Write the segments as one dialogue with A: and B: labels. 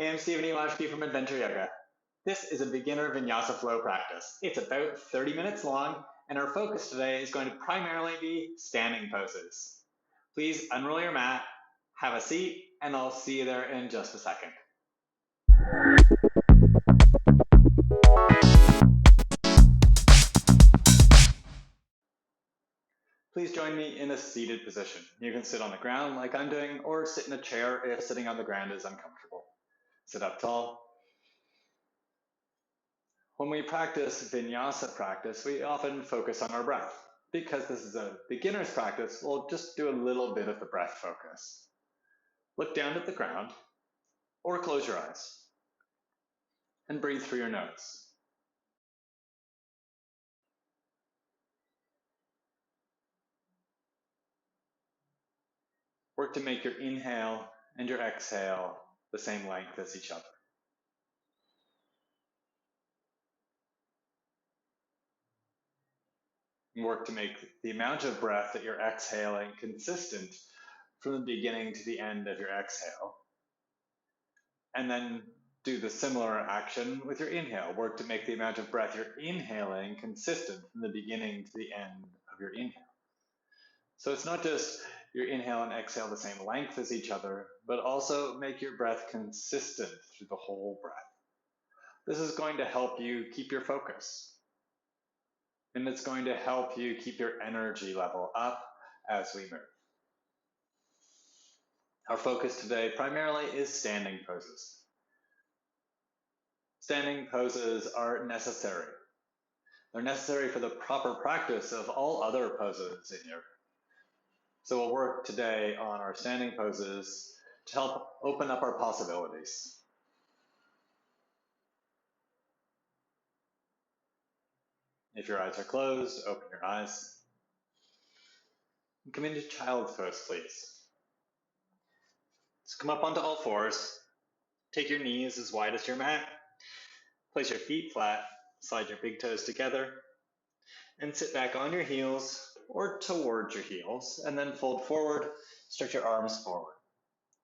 A: Hey, I'm Stephen Ewashkiw from Adventure Yoga. This is a beginner Vinyasa flow practice. It's about 30 minutes long, and our focus today is going to primarily be standing poses. Please unroll your mat, have a seat, and I'll see you there in just a second. Please join me in a seated position. You can sit on the ground like I'm doing, or sit in a chair if sitting on the ground is uncomfortable. Sit up tall. When we practice Vinyasa practice, we often focus on our breath. Because this is a beginner's practice, we'll just do a little bit of the breath focus. Look down at the ground, or close your eyes, and breathe through your nose. Work to make your inhale and your exhale the same length as each other. Work to make the amount of breath that you're exhaling consistent from the beginning to the end of your exhale. And then do the similar action with your inhale. Work to make the amount of breath you're inhaling consistent from the beginning to the end of your inhale. So it's not just your inhale and exhale the same length as each other, but also make your breath consistent through the whole breath. This is going to help you keep your focus. And it's going to help you keep your energy level up as we move. Our focus today primarily is standing poses. Standing poses are necessary. They're necessary for the proper practice of all other poses in yoga. So we'll work today on our standing poses to help open up our possibilities. If your eyes are closed, open your eyes. And come into child's pose, please. So come up onto all fours. Take your knees as wide as your mat. Place your feet flat. Slide your big toes together. And sit back on your heels or towards your heels. And then fold forward. Stretch your arms forward.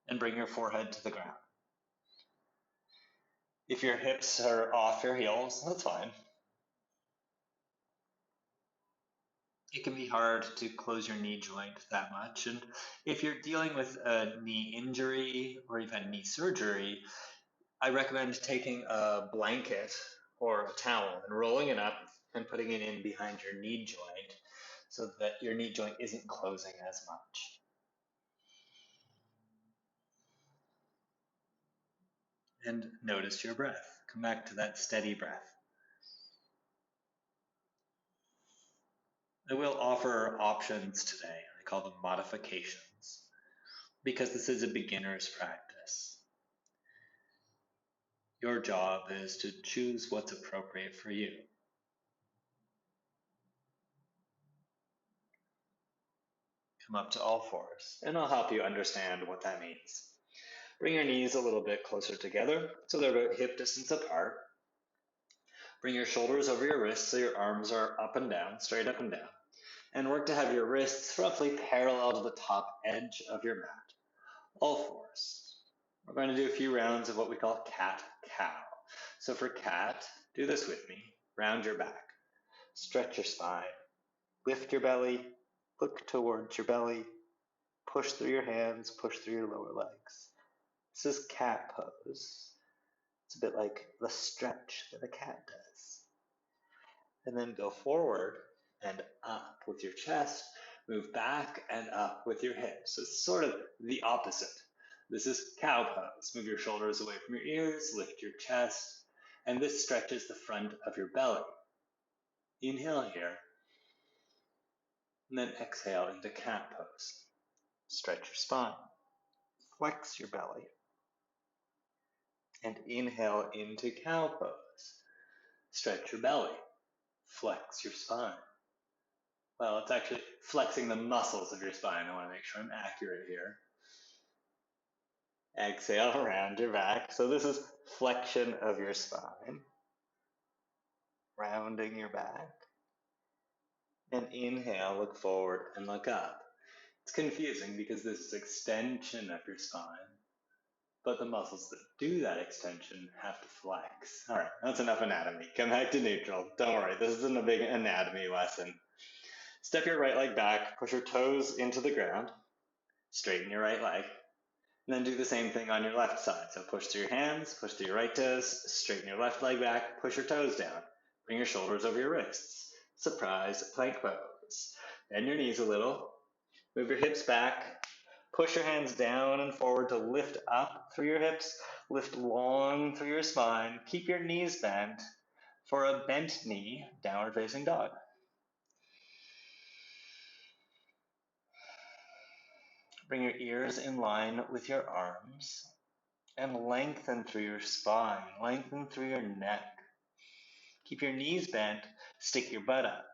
A: And bring your forehead to the ground. If your hips are off your heels, that's fine. It can be hard to close your knee joint that much. And if you're dealing with a knee injury or you've had knee surgery, I recommend taking a blanket or a towel and rolling it up and putting it in behind your knee joint so that your knee joint isn't closing as much. And notice your breath. Come back to that steady breath. I will offer options today. I call them modifications because this is a beginner's practice. Your job is to choose what's appropriate for you. Come up to all fours, and I'll help you understand what that means. Bring your knees a little bit closer together, so they're about hip distance apart. Bring your shoulders over your wrists so your arms are up and down, straight up and down. And work to have your wrists roughly parallel to the top edge of your mat. All fours. We're going to do a few rounds of what we call cat-cow. So for cat, do this with me. Round your back. Stretch your spine. Lift your belly. Look towards your belly. Push through your hands. Push through your lower legs. This is cat pose. It's a bit like the stretch that a cat does. And then go forward and up with your chest. Move back and up with your hips. So it's sort of the opposite. This is cow pose. Move your shoulders away from your ears, lift your chest, and this stretches the front of your belly. Inhale here, and then exhale into cat pose. Stretch your spine, flex your belly, and inhale into cow pose. Stretch your belly, flex your spine. Well, it's actually flexing the muscles of your spine. I want to make sure I'm accurate here. Exhale, round your back. So this is flexion of your spine. Rounding your back. And inhale, look forward and look up. It's confusing because this is extension of your spine. but the muscles that do that extension have to flex. All right, that's enough anatomy. Come back to neutral. Don't worry, this isn't a big anatomy lesson. Step your right leg back, push your toes into the ground, straighten your right leg, and then do the same thing on your left side. So push through your hands, push through your right toes, straighten your left leg back, push your toes down, bring your shoulders over your wrists. Surprise plank pose. Bend your knees a little, move your hips back, push your hands down and forward to lift up through your hips, lift long through your spine, keep your knees bent for a bent knee, downward facing dog. Bring your ears in line with your arms and lengthen through your spine, lengthen through your neck. Keep your knees bent, stick your butt up.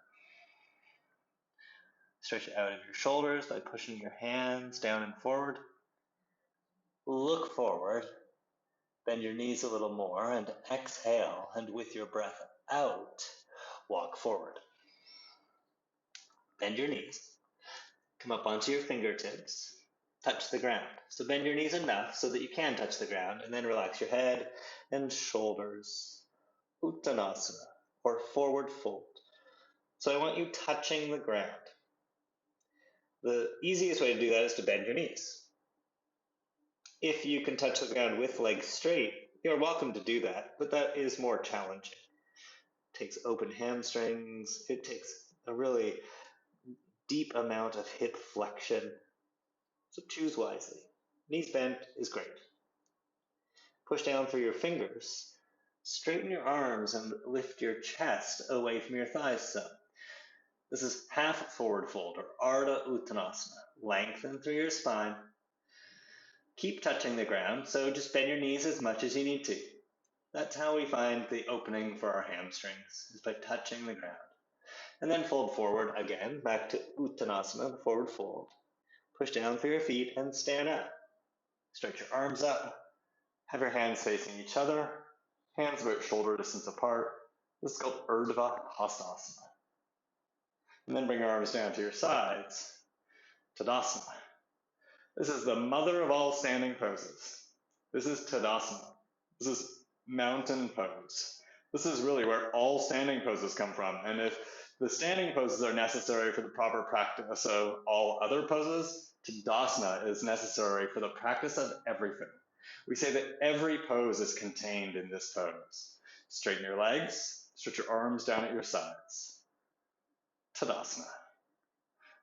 A: Stretch out of your shoulders by pushing your hands down and forward. Look forward, bend your knees a little more and exhale, and with your breath out, walk forward. Bend your knees, come up onto your fingertips, touch the ground. So bend your knees enough so that you can touch the ground, and then relax your head and shoulders. Uttanasana, or forward fold. So I want you touching the ground. The easiest way to do that is to bend your knees. If you can touch the ground with legs straight, you're welcome to do that, but that is more challenging. It takes open hamstrings, it takes a really deep amount of hip flexion. So choose wisely. Knees bent is great. Push down through your fingers. Straighten your arms and lift your chest away from your thighs some. This is half forward fold, or Ardha Uttanasana. Lengthen through your spine. Keep touching the ground, so just bend your knees as much as you need to. That's how we find the opening for our hamstrings, is by touching the ground. And then fold forward again, back to Uttanasana, the forward fold. Push down through your feet and stand up. Stretch your arms up. Have your hands facing each other, hands about shoulder distance apart. This is called Urdhva Hastasana. And then bring your arms down to your sides. Tadasana. This is the mother of all standing poses. This is Tadasana. This is mountain pose. This is really where all standing poses come from. And if the standing poses are necessary for the proper practice of all other poses, Tadasana is necessary for the practice of everything. We say that every pose is contained in this pose. Straighten your legs, stretch your arms down at your sides. Tadasana.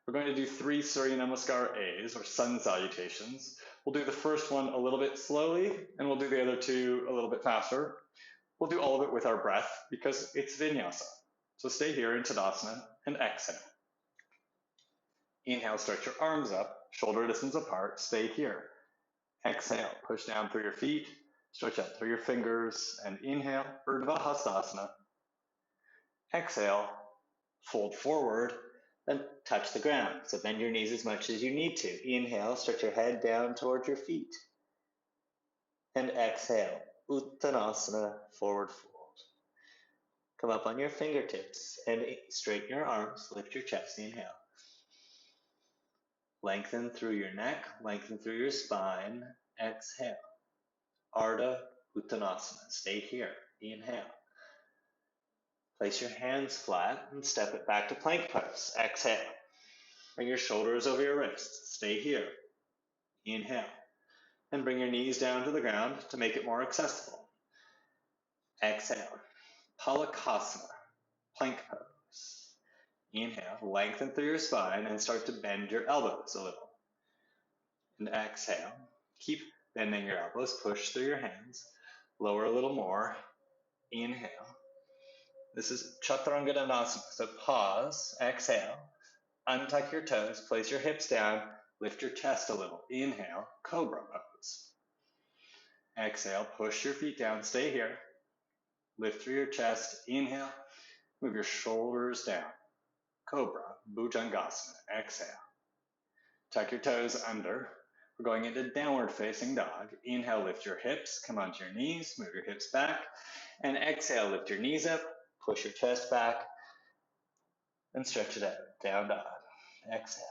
A: We're going to do 3 Surya Namaskar A's, or sun salutations. We'll do the first one a little bit slowly, and we'll do the other 2 a little bit faster. We'll do all of it with our breath, because it's Vinyasa. So stay here in Tadasana and exhale. Inhale, stretch your arms up, shoulder distance apart, stay here. Exhale, push down through your feet, stretch out through your fingers, and inhale, Urdhva Hastasana. Exhale, fold forward, then touch the ground. So bend your knees as much as you need to. Inhale, stretch your head down towards your feet. And exhale, Uttanasana, forward fold. Come up on your fingertips and straighten your arms, lift your chest, inhale. Lengthen through your neck, lengthen through your spine, exhale. Ardha Uttanasana, stay here, inhale. Place your hands flat and step it back to plank pose. Exhale. Bring your shoulders over your wrists. Stay here. Inhale. And bring your knees down to the ground to make it more accessible. Exhale. Badakanasana, plank pose. Inhale. Lengthen through your spine and start to bend your elbows a little. And exhale. Keep bending your elbows. Push through your hands. Lower a little more. Inhale. This is Chaturanga, so pause, exhale, untuck your toes, place your hips down, lift your chest a little. Inhale, Cobra pose. Exhale, push your feet down, stay here. Lift through your chest, inhale, move your shoulders down. Cobra, Bhujangasana, exhale. Tuck your toes under. We're going into downward facing dog. Inhale, lift your hips, come onto your knees, move your hips back, and exhale, lift your knees up. Push your chest back and stretch it out. Down dog. Exhale.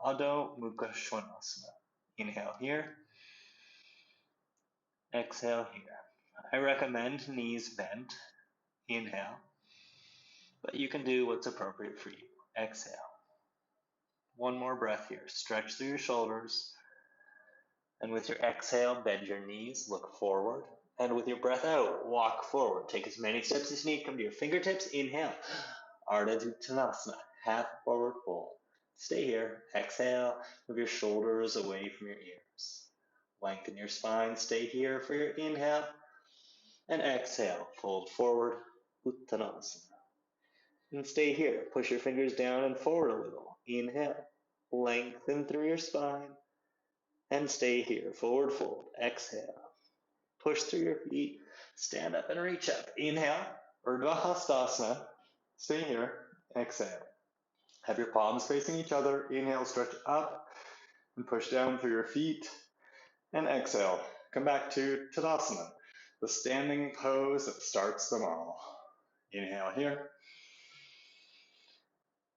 A: Adho Mukha Svanasana. Inhale here. Exhale here. I recommend knees bent. Inhale. But you can do what's appropriate for you. Exhale. One more breath here. Stretch through your shoulders. And with your exhale, bend your knees, look forward. And with your breath out, walk forward. Take as many steps as you need. Come to your fingertips. Inhale. Uttanasana. Half forward fold. Stay here. Exhale. Move your shoulders away from your ears. Lengthen your spine. Stay here for your inhale. And exhale. Fold forward. Uttanasana. And stay here. Push your fingers down and forward a little. Inhale. Lengthen through your spine. And stay here. Forward fold. Exhale. Push through your feet. Stand up and reach up. Inhale. Urdhva Hastasana. Stay here. Exhale. Have your palms facing each other. Inhale, stretch up and push down through your feet. And exhale. Come back to Tadasana, the standing pose that starts them all. Inhale here.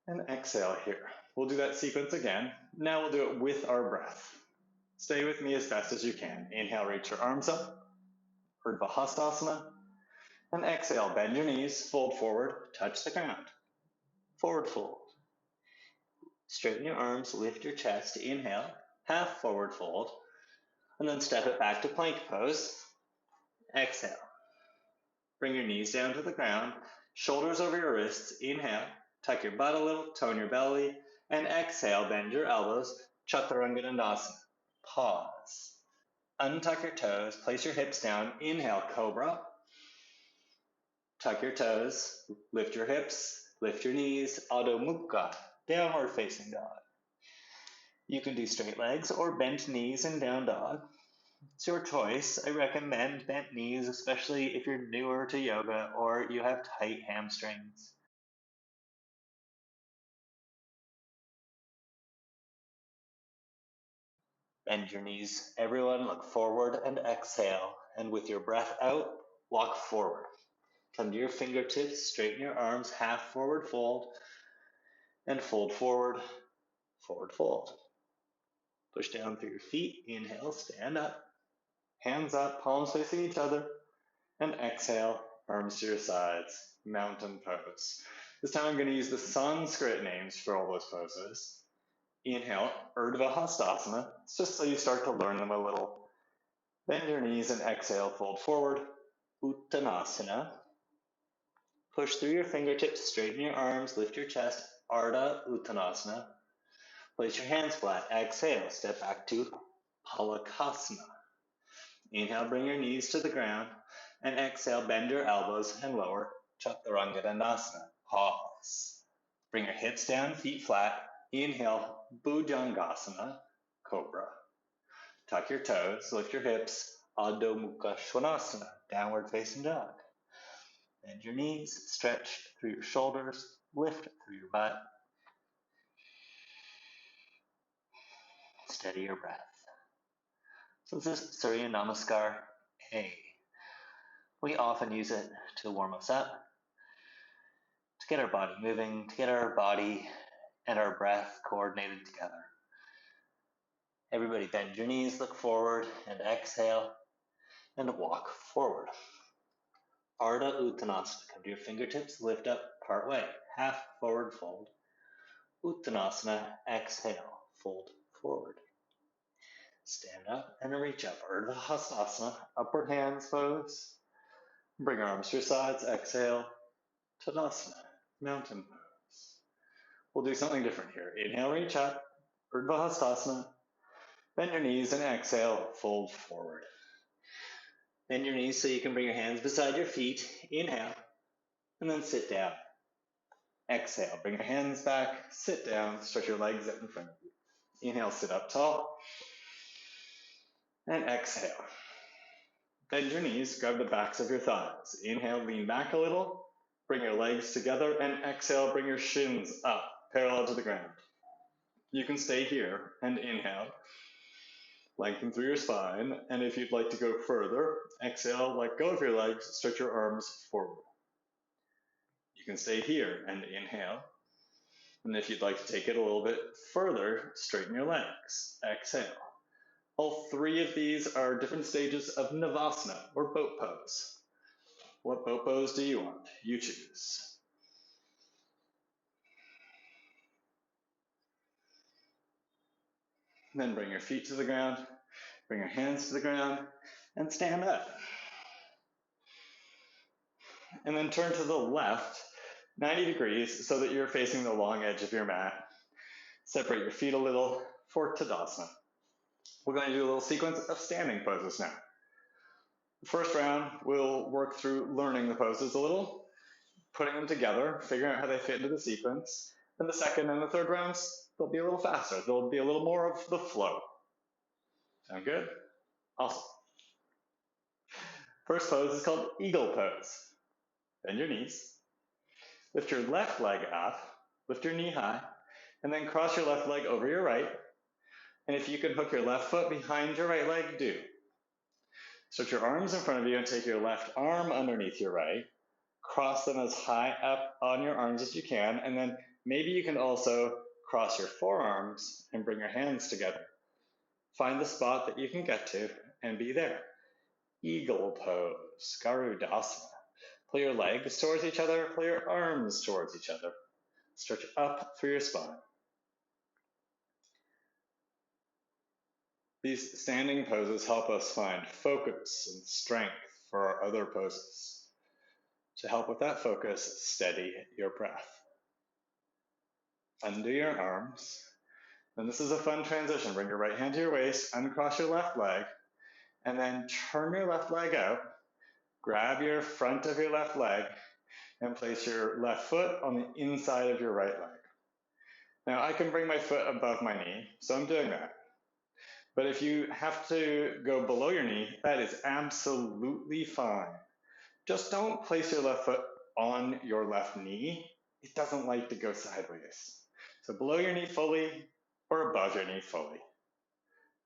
A: And exhale here. We'll do that sequence again. Now we'll do it with our breath. Stay with me as best as you can. Inhale, reach your arms up. Urdhva Hastasana. And exhale, bend your knees, fold forward, touch the ground. Forward fold. Straighten your arms, lift your chest. Inhale, half forward fold. And then step it back to plank pose. Exhale. Bring your knees down to the ground. Shoulders over your wrists. Inhale. Tuck your butt a little, tone your belly. And exhale, bend your elbows. Chaturanga. Pause. Untuck your toes. Place your hips down. Inhale, cobra. Tuck your toes. Lift your hips. Lift your knees. Adho Mukha. Downward facing dog. You can do straight legs or bent knees in down dog. It's your choice. I recommend bent knees, especially if you're newer to yoga or you have tight hamstrings. Bend your knees. Everyone look forward and exhale. And with your breath out, walk forward. Come to your fingertips, straighten your arms, half forward fold, and fold forward, forward fold. Push down through your feet. Inhale, stand up. Hands up, palms facing each other. And exhale, arms to your sides, mountain pose. This time I'm going to use the Sanskrit names for all those poses. Inhale, Urdhva Hastasana. It's just so you start to learn them a little. Bend your knees and exhale, fold forward. Uttanasana. Push through your fingertips, straighten your arms, lift your chest. Ardha Uttanasana. Place your hands flat. Exhale, step back to Badakanasana. Inhale, bring your knees to the ground. And exhale, bend your elbows and lower. Chaturanga. Pause. Bring your hips down, feet flat. Inhale, Bhujangasana, Cobra. Tuck your toes, lift your hips. Adho Mukha Svanasana, downward facing dog. Bend your knees, stretch through your shoulders, lift through your butt. Steady your breath. So this is Surya Namaskar A. We often use it to warm us up, to get our body moving, to get our body and our breath coordinated together. Everybody bend your knees, look forward, and exhale, and walk forward. Ardha Uttanasana. Come to your fingertips, lift up part way, half forward fold. Uttanasana, exhale, fold forward. Stand up and reach up. Urdhva Hastasana, upward hands pose. Bring arms to your sides, exhale. Tadasana, mountain pose. We'll do something different here. Inhale, reach up. Urdhva Hastasana. Bend your knees and exhale, fold forward. Bend your knees so you can bring your hands beside your feet. Inhale, and then sit down. Exhale, bring your hands back, sit down, stretch your legs out in front of you. Inhale, sit up tall. And exhale. Bend your knees, grab the backs of your thighs. Inhale, lean back a little. Bring your legs together, and exhale, bring your shins up, parallel to the ground. You can stay here and inhale. Lengthen through your spine, and if you'd like to go further, exhale, let go of your legs, stretch your arms forward. You can stay here and inhale. And if you'd like to take it a little bit further, straighten your legs. Exhale. All three of these are different stages of Navasana, or boat pose. What boat pose do you want? You choose. Then bring your feet to the ground, bring your hands to the ground, and stand up. And then turn to the left, 90 degrees, so that you're facing the long edge of your mat. Separate your feet a little for Tadasana. We're going to do a little sequence of standing poses now. The first round, we'll work through learning the poses a little, putting them together, figuring out how they fit into the sequence. Then the second and the third rounds, they'll be a little faster. There'll be a little more of the flow. Sound good? Awesome. First pose is called Eagle Pose. Bend your knees. Lift your left leg up. Lift your knee high. And then cross your left leg over your right. And if you can hook your left foot behind your right leg, do. Stretch your arms in front of you and take your left arm underneath your right. Cross them as high up on your arms as you can. And then maybe you can also cross your forearms and bring your hands together. Find the spot that you can get to and be there. Eagle pose, Garudasana. Pull your legs towards each other, pull your arms towards each other. Stretch up through your spine. These standing poses help us find focus and strength for our other poses. To help with that focus, steady your breath. Undo your arms. And this is a fun transition. Bring your right hand to your waist, uncross your left leg, and then turn your left leg out. Grab your front of your left leg and place your left foot on the inside of your right leg. Now I can bring my foot above my knee, so I'm doing that. But if you have to go below your knee, that is absolutely fine. Just don't place your left foot on your left knee. It doesn't like to go sideways. So below your knee fully or above your knee fully.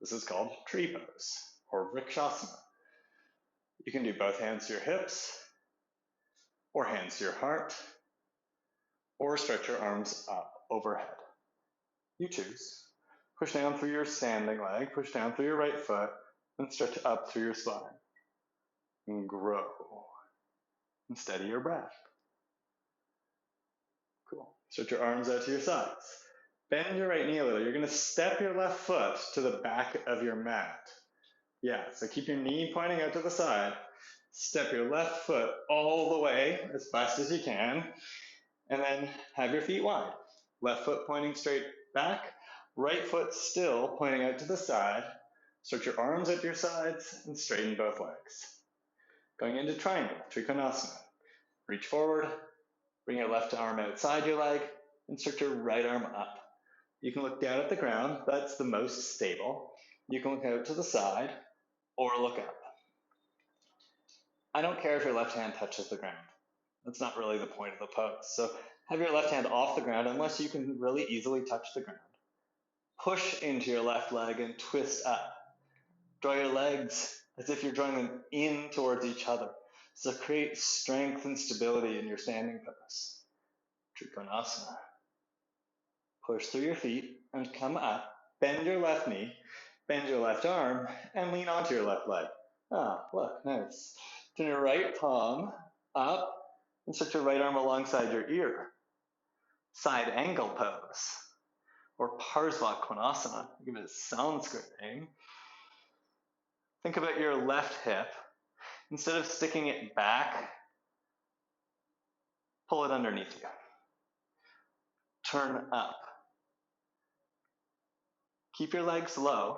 A: This is called tree pose or Vrikshasana. You can do both hands to your hips or hands to your heart or stretch your arms up overhead. You choose. Push down through your standing leg, push down through your right foot, and stretch up through your spine. And grow. And steady your breath. Cool. Stretch your arms out to your sides. Bend your right knee a little. You're going to step your left foot to the back of your mat. Yeah, so keep your knee pointing out to the side. Step your left foot all the way as fast as you can. And then have your feet wide. Left foot pointing straight back. Right foot still pointing out to the side. Stretch your arms at your sides and straighten both legs. Going into triangle, Trikonasana. Reach forward, bring your left arm outside your leg, and stretch your right arm up. You can look down at the ground, that's the most stable. You can look out to the side, or look up. I don't care if your left hand touches the ground. That's not really the point of the pose. So have your left hand off the ground unless you can really easily touch the ground. Push into your left leg and twist up. Draw your legs as if you're drawing them in towards each other. So create strength and stability in your standing pose. Trikonasana. Push through your feet and come up. Bend your left knee, bend your left arm, and lean onto your left leg. Ah, look, nice. Turn your right palm up and stretch your right arm alongside your ear. Side angle pose, or Parsvakonasana. Give it a Sanskrit name. Think about your left hip. Instead of sticking it back, pull it underneath you. Turn up. Keep your legs low.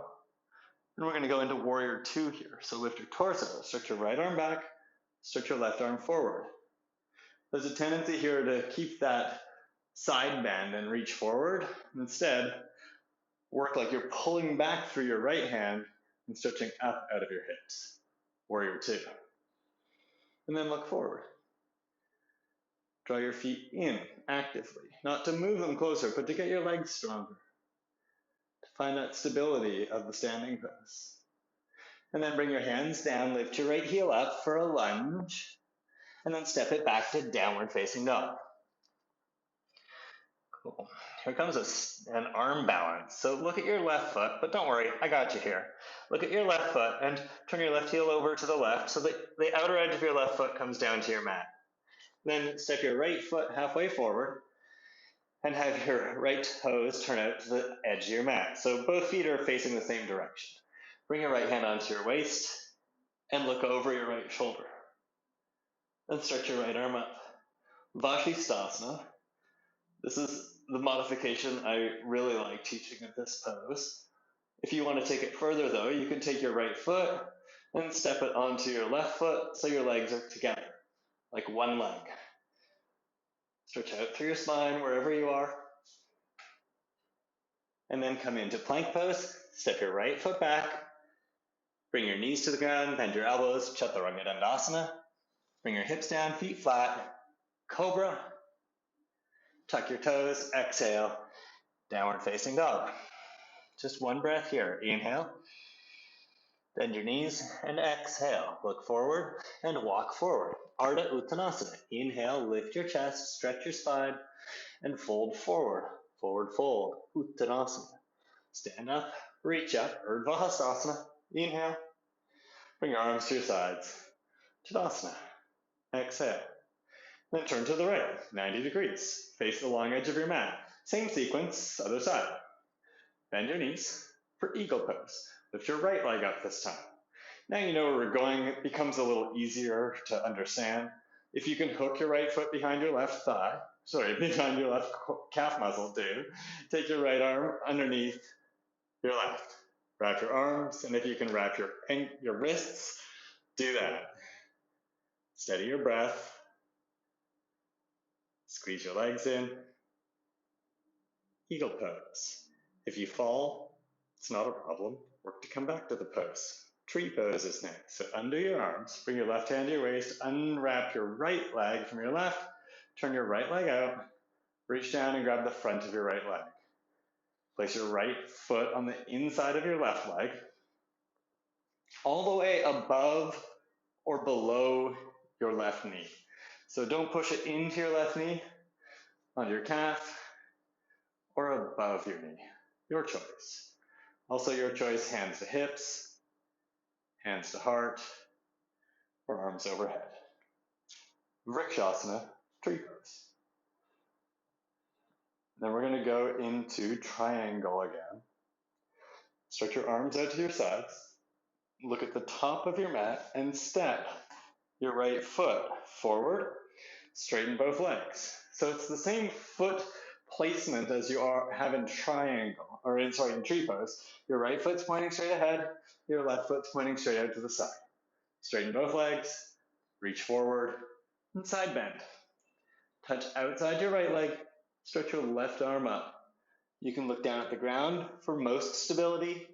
A: And we're going to go into warrior two here. So lift your torso, stretch your right arm back, stretch your left arm forward. There's a tendency here to keep that side bend and reach forward. Instead, work like you're pulling back through your right hand and stretching up out of your hips. Warrior two. And then look forward. Draw your feet in actively, not to move them closer, but to get your legs stronger. To find that stability of the standing pose. And then bring your hands down, lift your right heel up for a lunge, and then step it back to downward facing dog. Cool. Here comes an arm balance. So look at your left foot, but don't worry, I got you here. Look at your left foot and turn your left heel over to the left so that the outer edge of your left foot comes down to your mat. Then step your right foot halfway forward and have your right toes turn out to the edge of your mat. So both feet are facing the same direction. Bring your right hand onto your waist and look over your right shoulder. Then stretch your right arm up. Vashisthasana. This is the modification I really like teaching of this pose. If you want to take it further though, you can take your right foot and step it onto your left foot so your legs are together, like one leg. Stretch out through your spine wherever you are. And then come into plank pose. Step your right foot back. Bring your knees to the ground, bend your elbows, Chaturanga Dandasana. Bring your hips down, feet flat. Cobra. Tuck your toes, exhale, downward facing dog. Just one breath here. Inhale. Bend your knees and exhale. Look forward and walk forward. Ardha Uttanasana. Inhale, lift your chest, stretch your spine, and fold forward. Forward fold. Uttanasana. Stand up, reach up. Urdhva Hastasana. Inhale. Bring your arms to your sides. Tadasana. Exhale. Then turn to the right, 90 degrees. Face the long edge of your mat. Same sequence, other side. Bend your knees for eagle pose. Lift your right leg up this time. Now you know where we're going. It becomes a little easier to understand. If you can hook your right foot behind your left thigh, behind your left calf muscle too. Take your right arm underneath your left. Wrap your arms, and if you can wrap your wrists, do that. Steady your breath. Squeeze your legs in. Eagle pose. If you fall, it's not a problem. Work to come back to the pose. Tree pose is next. So under your arms, bring your left hand to your waist, unwrap your right leg from your left, turn your right leg out, reach down and grab the front of your right leg. Place your right foot on the inside of your left leg, all the way above or below your left knee. So don't push it into your left knee, on your calf, or above your knee. Your choice. Also your choice, hands to hips, hands to heart, or arms overhead. Vrikshasana, tree pose. Then we're going to go into triangle again. Stretch your arms out to your sides. Look at the top of your mat and step your right foot forward. Straighten both legs. So it's the same foot placement as you have in triangle, or in tree pose. Your right foot's pointing straight ahead, your left foot's pointing straight out to the side. Straighten both legs, reach forward, and side bend. Touch outside your right leg, stretch your left arm up. You can look down at the ground for most stability,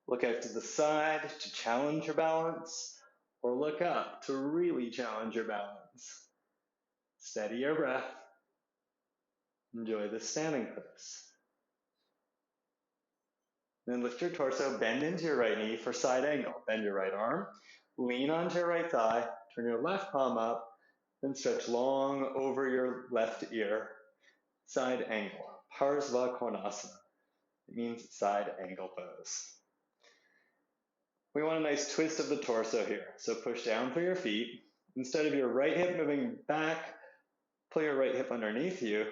A: look out to the side to challenge your balance, or look up to really challenge your balance. Steady your breath. Enjoy the standing pose. Then lift your torso, bend into your right knee for side angle. Bend your right arm, lean onto your right thigh, turn your left palm up, then stretch long over your left ear. Side angle, Parsvakonasana. It means side angle pose. We want a nice twist of the torso here. So push down through your feet. Instead of your right hip moving back, pull your right hip underneath you.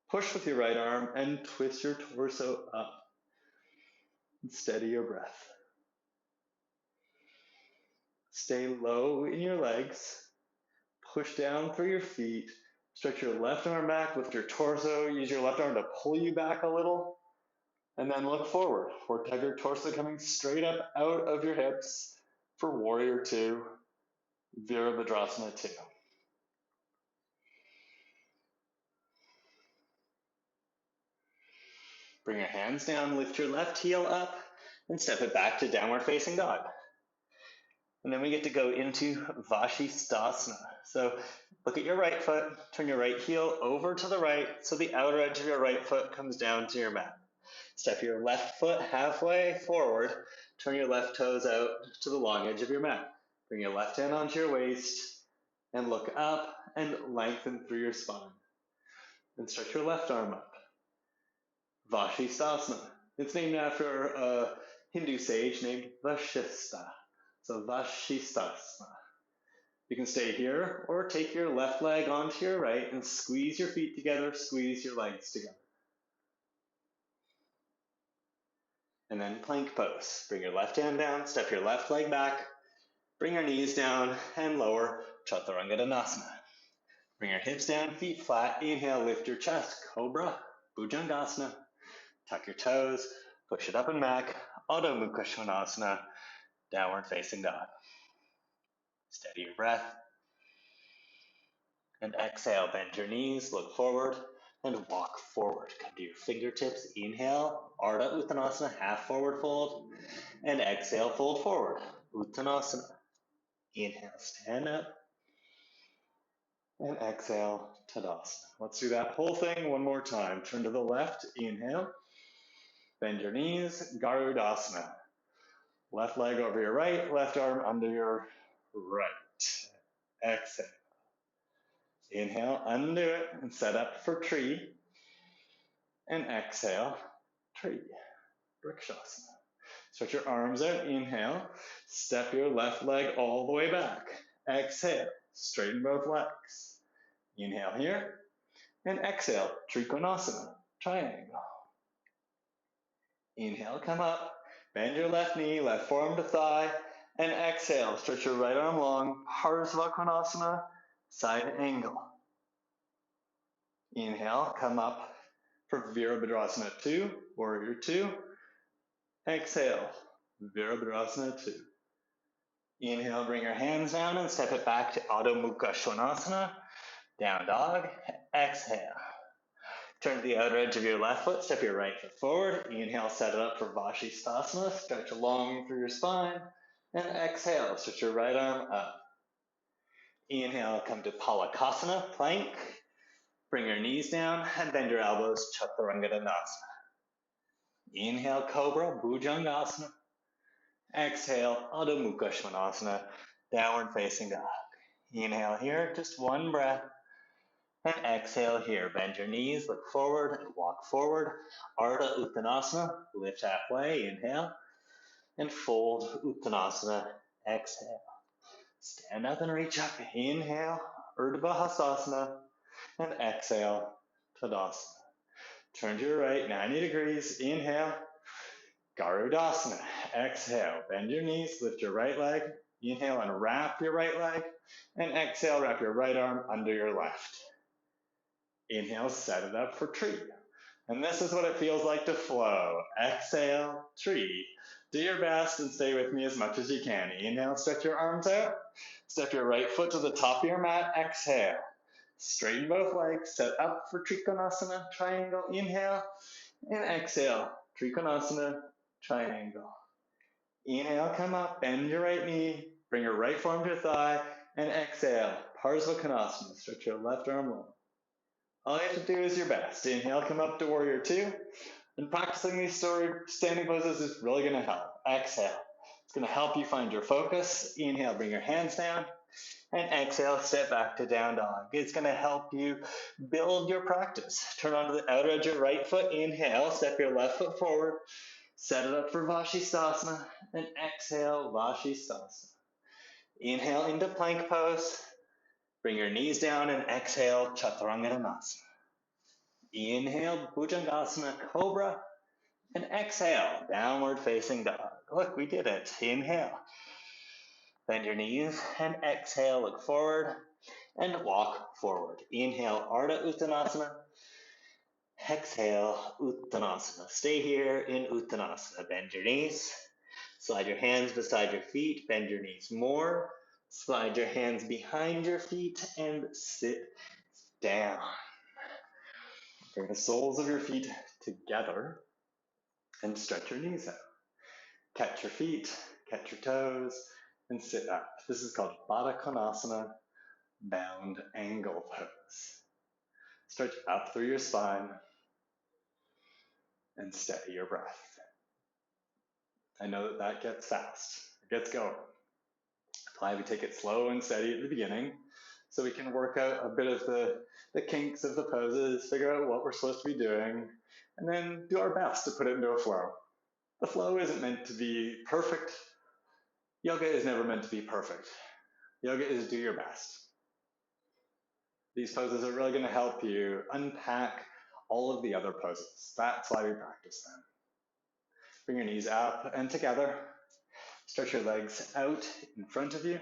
A: Push with your right arm and twist your torso up. And steady your breath. Stay low in your legs. Push down through your feet. Stretch your left arm back, lift your torso, use your left arm to pull you back a little, and then look forward. Or have your torso coming straight up out of your hips for Warrior 2, Virabhadrasana 2. Bring your hands down, lift your left heel up, and step it back to downward facing dog. And then we get to go into Vashisthasana. So look at your right foot, turn your right heel over to the right so the outer edge of your right foot comes down to your mat. Step your left foot halfway forward, turn your left toes out to the long edge of your mat. Bring your left hand onto your waist and look up and lengthen through your spine. And stretch your left arm up. Vashistasana. It's named after a Hindu sage named Vashista. So Vashistasana. You can stay here or take your left leg onto your right and squeeze your feet together, squeeze your legs together. And then plank pose. Bring your left hand down, step your left leg back, bring your knees down and lower Chaturanga. Bring your hips down, feet flat. Inhale, lift your chest, Cobra, Bhujangasana. Tuck your toes, push it up and back, Adho Mukha Svanasana, downward facing dog. Steady your breath. And exhale, bend your knees, look forward, and walk forward. Come to your fingertips. Inhale, Ardha Uttanasana, half forward fold. And exhale, fold forward. Uttanasana. Inhale, stand up. And exhale, Tadasana. Let's do that whole thing one more time. Turn to the left. Inhale. Bend your knees. Garudasana. Left leg over your right, left arm under your right. Exhale. Inhale, undo it and set up for tree. And exhale, tree. Vrikshasana. Stretch your arms out. Inhale. Step your left leg all the way back. Exhale. Straighten both legs. Inhale here. And exhale. Trikonasana. Triangle. Inhale, come up. Bend your left knee, left forearm to thigh. And exhale. Stretch your right arm long. Parsvakonasana. Side angle. Inhale, come up for Virabhadrasana 2, Warrior 2. Exhale, Virabhadrasana 2. Inhale, bring your hands down and step it back to Adho Mukha Svanasana, down dog. Exhale. Turn to the outer edge of your left foot, step your right foot forward. Inhale, set it up for Vashistasana, stretch long through your spine. And exhale, stretch your right arm up. Inhale, come to Palakasana, plank. Bring your knees down and bend your elbows, Chaturanga. Inhale, Cobra, Bhujangasana. Exhale, Adho Mukha Svanasana, downward facing dog. Inhale here, just one breath. And exhale here, bend your knees, look forward and walk forward. Ardha Uttanasana, lift halfway, inhale. And fold Uttanasana, exhale. Stand up and reach up, inhale, Urdhva Hastasana. And exhale, Tadasana. Turn to your right, 90 degrees. Inhale, Garudasana. Exhale, bend your knees, lift your right leg. Inhale and wrap your right leg. And exhale, wrap your right arm under your left. Inhale, set it up for tree. And this is what it feels like to flow. Exhale, tree. Do your best and stay with me as much as you can. Inhale, stretch your arms out. Step your right foot to the top of your mat. Exhale. Straighten both legs, set up for Trikonasana, triangle, inhale, and exhale, Trikonasana, triangle. Inhale, come up, bend your right knee, bring your right forearm to your thigh, and exhale, Parsvakonasana, stretch your left arm long. All you have to do is your best. Inhale, come up to Warrior 2, and practicing these standing poses is really going to help. Exhale. It's going to help you find your focus. Inhale, bring your hands down. And exhale, step back to down dog. It's going to help you build your practice. Turn onto the outer edge of your right foot. Inhale, step your left foot forward. Set it up for Vashistasana. And exhale, Vashistasana. Inhale into plank pose. Bring your knees down and exhale, Chaturanga. Inhale, Bhujangasana, Cobra. And exhale, downward facing dog. Look, we did it. Inhale. Bend your knees and exhale, look forward and walk forward. Inhale, Ardha Uttanasana. Exhale, Uttanasana. Stay here in Uttanasana. Bend your knees. Slide your hands beside your feet. Bend your knees more. Slide your hands behind your feet and sit down. Bring the soles of your feet together and stretch your knees out. Catch your feet, catch your toes, and sit up. This is called Badakanasana, bound angle pose. Stretch up through your spine and steady your breath. I know that gets fast. It gets going. Why we take it slow and steady at the beginning so we can work out a bit of the kinks of the poses, figure out what we're supposed to be doing, and then do our best to put it into a flow. The flow isn't meant to be perfect. Yoga is never meant to be perfect. Yoga is do your best. These poses are really going to help you unpack all of the other poses. That's why we practice them. Bring your knees up and together. Stretch your legs out in front of you.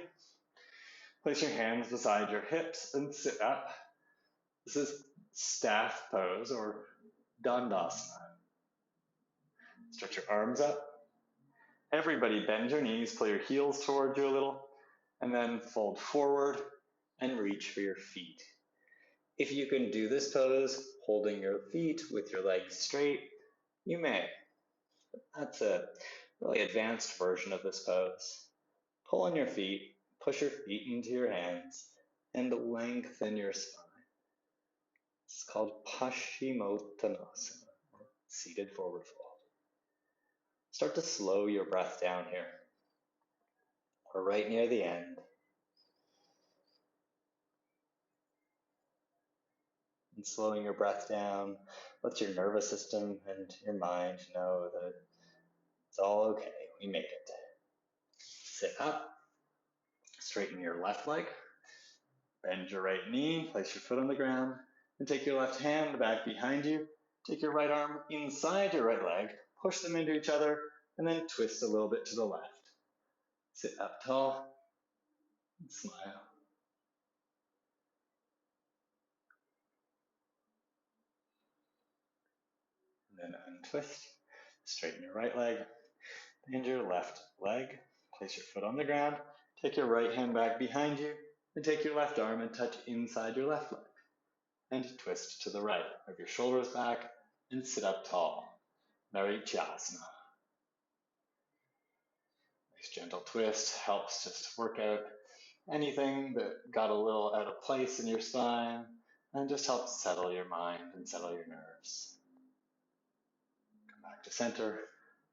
A: Place your hands beside your hips and sit up. This is staff pose or Dandasana. Stretch your arms up. Everybody bend your knees, pull your heels towards you a little, and then fold forward and reach for your feet. If you can do this pose holding your feet with your legs straight, you may. That's a really advanced version of this pose. Pull on your feet, push your feet into your hands, and lengthen your spine. It's called Pashimoto, or seated forward fold. Start to slow your breath down here. We're right near the end. And slowing your breath down lets your nervous system and your mind know that it's all okay. We made it. Sit up. Straighten your left leg. Bend your right knee. Place your foot on the ground. And take your left hand back behind you. Take your right arm inside your right leg. Push them into each other. And then twist a little bit to the left. Sit up tall. And smile. And then untwist. Straighten your right leg. Bend your left leg. Place your foot on the ground. Take your right hand back behind you. And take your left arm and touch inside your left leg. And twist to the right. Move your shoulders back and sit up tall. Vinyasa. Nice gentle twist helps just work out anything that got a little out of place in your spine and just helps settle your mind and settle your nerves. Come back to center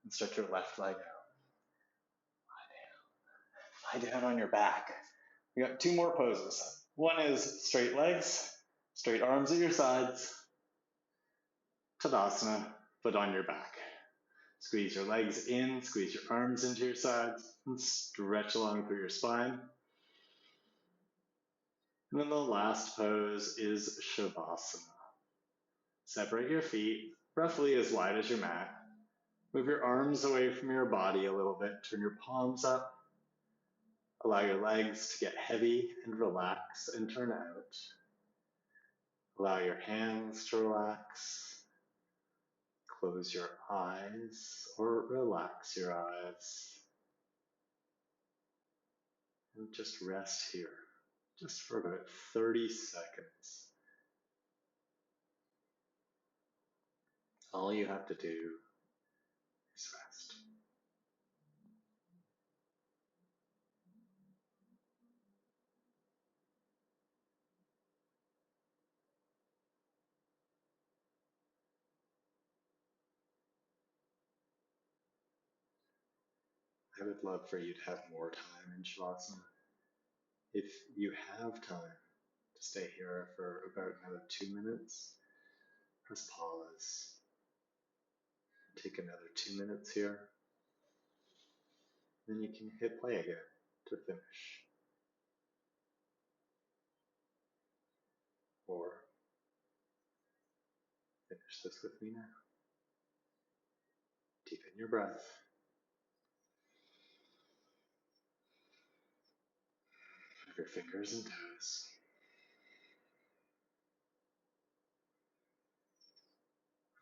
A: and stretch your left leg out. Lie down on your back. We got two more poses. One is straight legs, straight arms at your sides. Tadasana, foot on your back. Squeeze your legs in, squeeze your arms into your sides, and stretch along through your spine. And then the last pose is Shavasana. Separate your feet roughly as wide as your mat. Move your arms away from your body a little bit. Turn your palms up. Allow your legs to get heavy and relax and turn out. Allow your hands to relax. Close your eyes or relax your eyes. And just rest here, just for about 30 seconds. All you have to do is rest. I would love for you to have more time in Shavasana. If you have time to stay here for about another 2 minutes, press pause. Take another 2 minutes here. Then you can hit play again to finish. Or finish this with me now. Deepen your breath. Move your fingers and toes.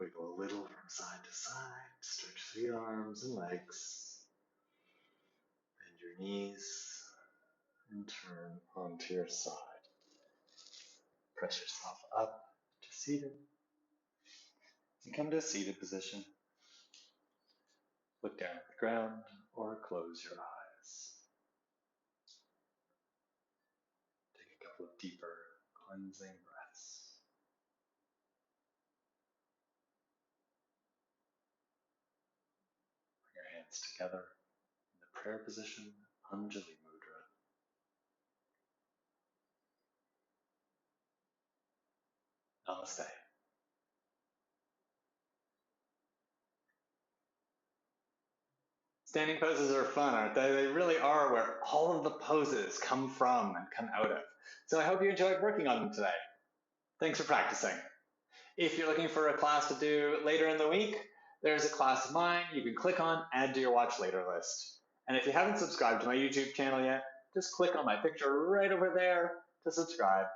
A: Wiggle a little from side to side. Stretch through your arms and legs. Bend your knees and turn onto your side. Press yourself up to seated. And come to a seated position. Look down at the ground or close your eyes. Take a couple of deeper cleansing breaths. Bring your hands together in the prayer position, Anjali Mudra. Namaste. Standing poses are fun, aren't they? They really are where all of the poses come from and come out of. So I hope you enjoyed working on them today. Thanks for practicing. If you're looking for a class to do later in the week, there's a class of mine you can click on, add to your watch later list. And if you haven't subscribed to my YouTube channel yet, just click on my picture right over there to subscribe.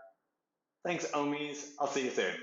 A: Thanks, Omis. I'll see you soon.